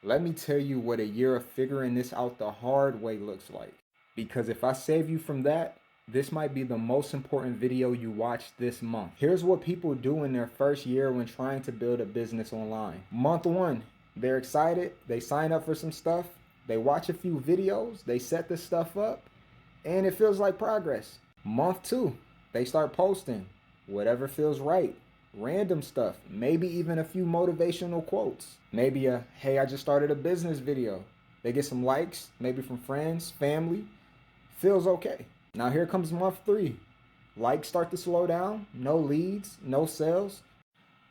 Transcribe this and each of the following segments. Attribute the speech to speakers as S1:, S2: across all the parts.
S1: Let me tell you what a year of figuring this out the hard way looks like. Because if I save you from that, this might be the most important video you watch this month. Here's what people do in their first year when trying to build a business online. Month one, they're excited, they sign up for some stuff, they watch a few videos, they set the stuff up, and it feels like progress. Month two, they start posting whatever feels right. Random stuff, maybe even a few motivational quotes. Maybe a, hey, I just started a business video. They get some likes, maybe from friends, family. Feels okay. Now here comes month three. Likes start to slow down, no leads, no sales.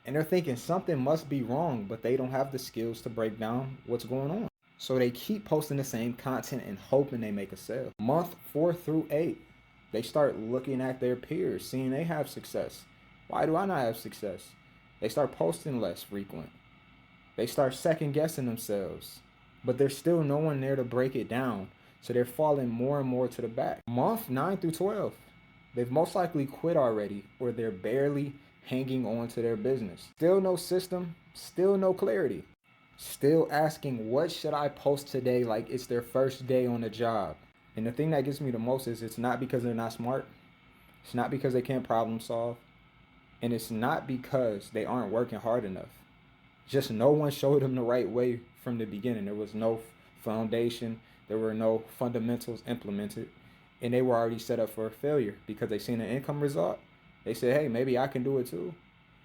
S1: And they're thinking something must be wrong, but they don't have the skills to break down what's going on. So they keep posting the same content and hoping they make a sale. Month 4 through 8, they start looking at their peers, seeing they have success. Why do I not have success? They start posting less frequent. They start second guessing themselves, but there's still no one there to break it down. So they're falling more and more to the back. Month 9 through 12, they've most likely quit already, or they're barely hanging on to their business. Still no system, still no clarity. Still asking, what should I post today like it's their first day on the job? And the thing that gets me the most is it's not because they're not smart. It's not because they can't problem solve. And it's not because they aren't working hard enough. Just no one showed them the right way from the beginning. There was no foundation. There were no fundamentals implemented. And they were already set up for a failure because they seen an income result. They said, hey, maybe I can do it too.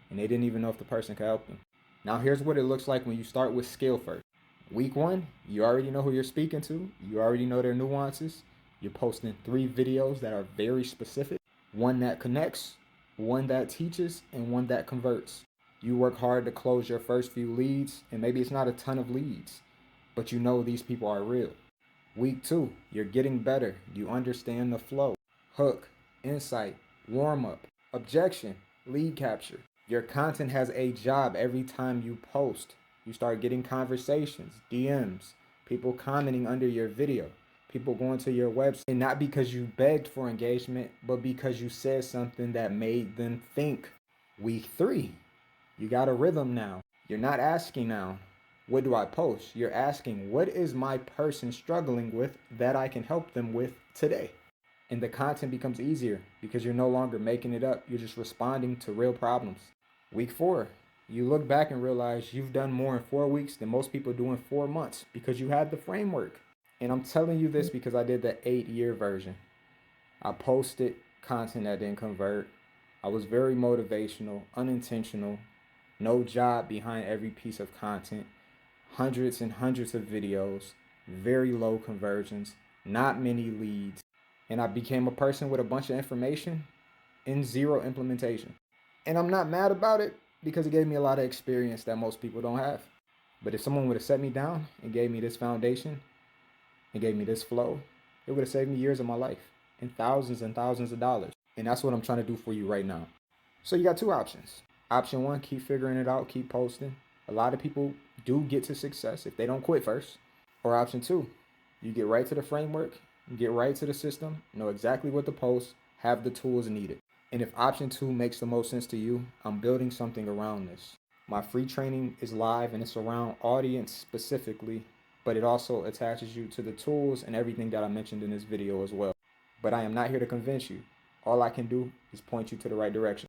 S1: And they didn't even know if the person could help them. Now here's what it looks like when you start with skill first. Week one, you already know who you're speaking to. You already know their nuances. You're posting 3 videos that are very specific. One that connects, one that teaches, and one that converts. You work hard to close your first few leads, and maybe it's not a ton of leads, but you know these people are real. Week 2, you're getting better. You understand the flow. Hook, insight, warm up, objection, lead capture. Your content has a job every time you post. You start getting conversations, DMs, people commenting under your video, people going to your website. And not because you begged for engagement, but because you said something that made them think. Week 3, you got a rhythm now. You're not asking now, what do I post? You're asking, what is my person struggling with that I can help them with today? And the content becomes easier because you're no longer making it up. You're just responding to real problems. Week 4, you look back and realize you've done more in 4 weeks than most people do in 4 months because you had the framework. And I'm telling you this because I did the 8-year version. I posted content that didn't convert. I was very motivational, unintentional, no job behind every piece of content, hundreds and hundreds of videos, very low conversions, not many leads. And I became a person with a bunch of information and 0 implementation. And I'm not mad about it because it gave me a lot of experience that most people don't have. But if someone would have set me down and gave me this foundation and gave me this flow, it would have saved me years of my life and thousands of dollars. And that's what I'm trying to do for you right now. So you got 2 options. Option 1, keep figuring it out, keep posting. A lot of people do get to success if they don't quit first. Or option 2, you get right to the framework, you get right to the system, know exactly what to post, have the tools needed. And if option 2 makes the most sense to you, I'm building something around this. My free training is live and it's around audience specifically, but it also attaches you to the tools and everything that I mentioned in this video as well. But I am not here to convince you. All I can do is point you to the right direction.